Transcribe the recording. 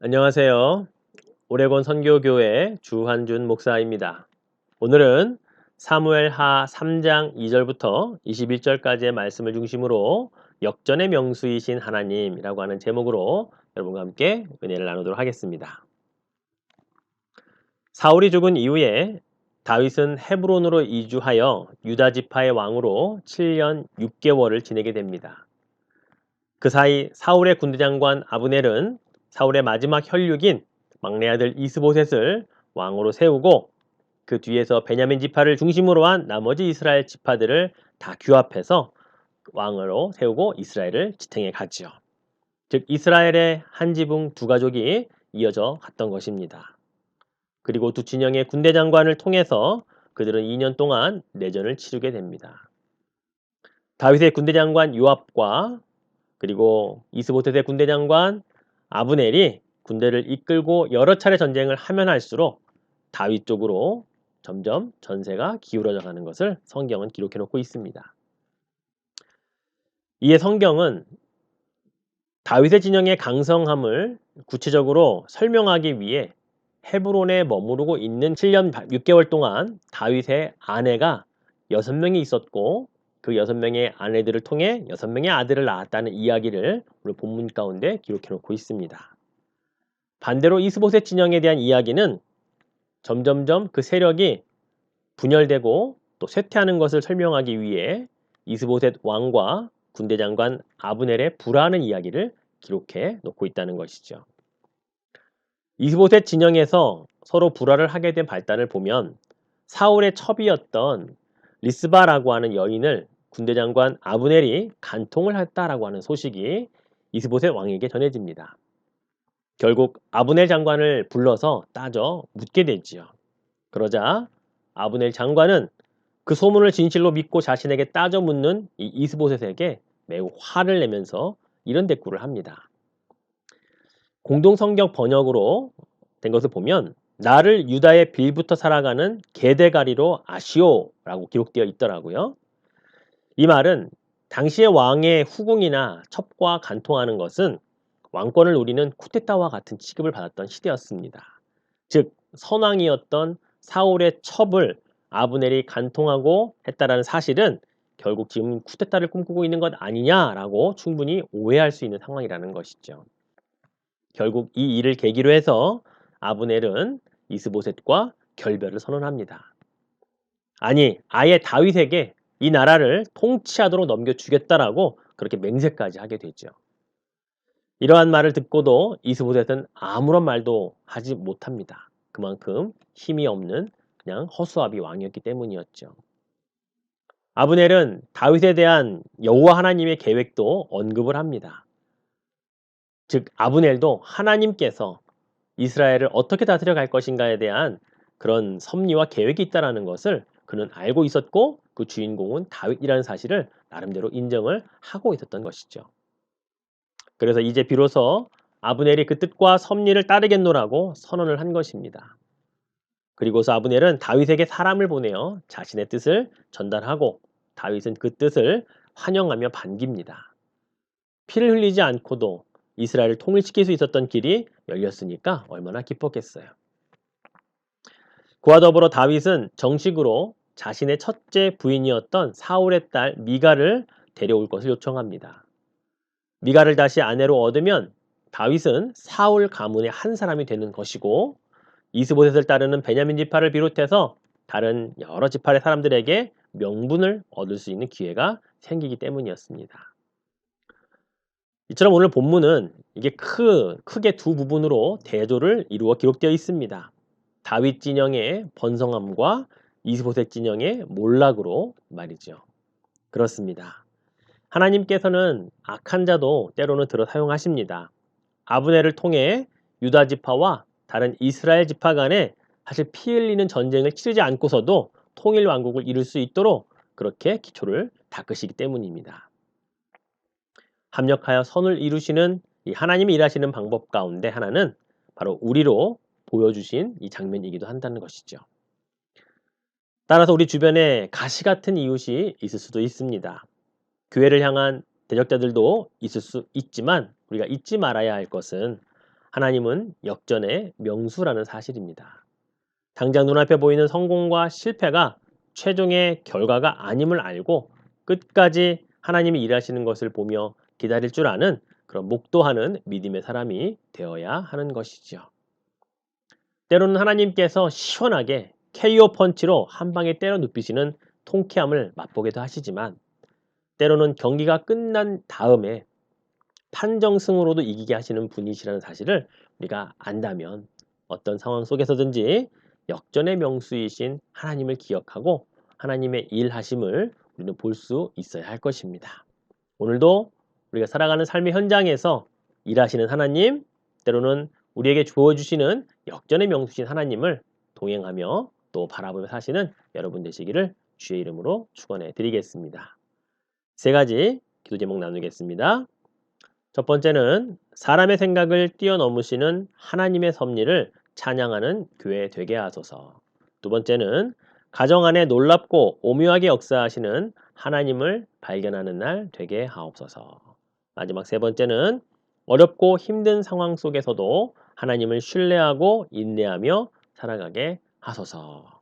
안녕하세요. 오레곤 선교교회 주한준 목사입니다. 오늘은 사무엘하 3장 2절부터 21절까지의 말씀을 중심으로 역전의 명수이신 하나님이라고 하는 제목으로 여러분과 함께 은혜를 나누도록 하겠습니다. 사울이 죽은 이후에 다윗은 헤브론으로 이주하여 유다 지파의 왕으로 7년 6개월을 지내게 됩니다. 그 사이 사울의 군대장관 아브넬은 사울의 마지막 혈육인 막내 아들 이스보셋을 왕으로 세우고 그 뒤에서 베냐민 지파를 중심으로 한 나머지 이스라엘 지파들을 다 규합해서 왕으로 세우고 이스라엘을 지탱해 가지요. 즉 이스라엘의 한 지붕 두 가족이 이어져 갔던 것입니다. 그리고 두 진영의 군대 장관을 통해서 그들은 2년 동안 내전을 치르게 됩니다. 다윗의 군대 장관 요압과 그리고 이스보셋의 군대 장관 아브넬이 군대를 이끌고 여러 차례 전쟁을 하면 할수록 다윗 쪽으로 점점 전세가 기울어져 가는 것을 성경은 기록해 놓고 있습니다. 이에 성경은 다윗의 진영의 강성함을 구체적으로 설명하기 위해 헤브론에 머무르고 있는 7년 6개월 동안 다윗의 아내가 6명이 있었고 그 6명의 아내들을 통해 6명의 아들을 낳았다는 이야기를 오늘 본문 가운데 기록해 놓고 있습니다. 반대로 이스보셋 진영에 대한 이야기는 점점점 그 세력이 분열되고 또 쇠퇴하는 것을 설명하기 위해 이스보셋 왕과 군대 장관 아브넬의 불화하는 이야기를 기록해 놓고 있다는 것이죠. 이스보셋 진영에서 서로 불화를 하게 된 발단을 보면 사울의 첩이었던 리스바라고 하는 여인을 군대 장관 아브넬이 간통을 했다라고 하는 소식이 이스보셋 왕에게 전해집니다. 결국 아브넬 장관을 불러서 따져 묻게 되지요. 그러자 아브넬 장관은 그 소문을 진실로 믿고 자신에게 따져 묻는 이 이스보셋에게 매우 화를 내면서 이런 대꾸를 합니다. 공동성경 번역으로 된 것을 보면 나를 유다의 빌부터 살아가는 게데가리로 아시오라고 기록되어 있더라고요. 이 말은 당시의 왕의 후궁이나 첩과 간통하는 것은 왕권을 누리는 쿠데타와 같은 취급을 받았던 시대였습니다. 즉 선왕이었던 사울의 첩을 아브넬이 간통하고 했다라는 사실은 결국 지금 쿠데타를 꿈꾸고 있는 것 아니냐라고 충분히 오해할 수 있는 상황이라는 것이죠. 결국 이 일을 계기로 해서 아브넬은 이스보셋과 결별을 선언합니다. 아니, 아예 다윗에게 이 나라를 통치하도록 넘겨주겠다라고 그렇게 맹세까지 하게 되죠. 이러한 말을 듣고도 이스보셋은 아무런 말도 하지 못합니다. 그만큼 힘이 없는 그냥 허수아비 왕이었기 때문이었죠. 아브넬은 다윗에 대한 여호와 하나님의 계획도 언급을 합니다. 즉 아브넬도 하나님께서 이스라엘을 어떻게 다스려 갈 것인가에 대한 그런 섭리와 계획이 있다는 것을 그는 알고 있었고 그 주인공은 다윗이라는 사실을 나름대로 인정을 하고 있었던 것이죠. 그래서 이제 비로소 아브넬이 그 뜻과 섭리를 따르겠노라고 선언을 한 것입니다. 그리고서 아브넬은 다윗에게 사람을 보내어 자신의 뜻을 전달하고 다윗은 그 뜻을 환영하며 반깁니다. 피를 흘리지 않고도 이스라엘을 통일시킬 수 있었던 길이 열렸으니까 얼마나 기뻤겠어요. 그와 더불어 다윗은 정식으로 자신의 첫째 부인이었던 사울의 딸 미가를 데려올 것을 요청합니다. 미가를 다시 아내로 얻으면 다윗은 사울 가문의 한 사람이 되는 것이고 이스보셋을 따르는 베냐민 지파를 비롯해서 다른 여러 지파의 사람들에게 명분을 얻을 수 있는 기회가 생기기 때문이었습니다. 이처럼 오늘 본문은 이게 크게 두 부분으로 대조를 이루어 기록되어 있습니다. 다윗 진영의 번성함과 이스보셋 진영의 몰락으로 말이죠. 그렇습니다. 하나님께서는 악한 자도 때로는 들어 사용하십니다. 아브넬을 통해 유다 지파와 다른 이스라엘 지파 간에 사실 피 흘리는 전쟁을 치르지 않고서도 통일 왕국을 이룰 수 있도록 그렇게 기초를 닦으시기 때문입니다. 합력하여 선을 이루시는 이 하나님이 일하시는 방법 가운데 하나는 바로 우리로 보여주신 이 장면이기도 한다는 것이죠. 따라서 우리 주변에 가시 같은 이웃이 있을 수도 있습니다. 교회를 향한 대적자들도 있을 수 있지만 우리가 잊지 말아야 할 것은 하나님은 역전의 명수라는 사실입니다. 당장 눈앞에 보이는 성공과 실패가 최종의 결과가 아님을 알고 끝까지 하나님이 일하시는 것을 보며 기다릴 줄 아는 그런 목도하는 믿음의 사람이 되어야 하는 것이죠. 때로는 하나님께서 시원하게 KO 펀치로 한 방에 때려 눕히시는 통쾌함을 맛보기도 하시지만 때로는 경기가 끝난 다음에 판정승으로도 이기게 하시는 분이시라는 사실을 우리가 안다면 어떤 상황 속에서든지 역전의 명수이신 하나님을 기억하고 하나님의 일하심을 우리는 볼 수 있어야 할 것입니다. 오늘도 우리가 살아가는 삶의 현장에서 일하시는 하나님, 때로는 우리에게 주어주시는 역전의 명수신 하나님을 동행하며 또 바라보며 사시는 여러분 되시기를 주의 이름으로 축원해 드리겠습니다. 세 가지 기도 제목 나누겠습니다. 첫 번째는 사람의 생각을 뛰어넘으시는 하나님의 섭리를 찬양하는 교회 되게 하소서. 두 번째는 가정 안에 놀랍고 오묘하게 역사하시는 하나님을 발견하는 날 되게 하옵소서. 마지막 세 번째는 어렵고 힘든 상황 속에서도 하나님을 신뢰하고 인내하며 살아가게 하소서.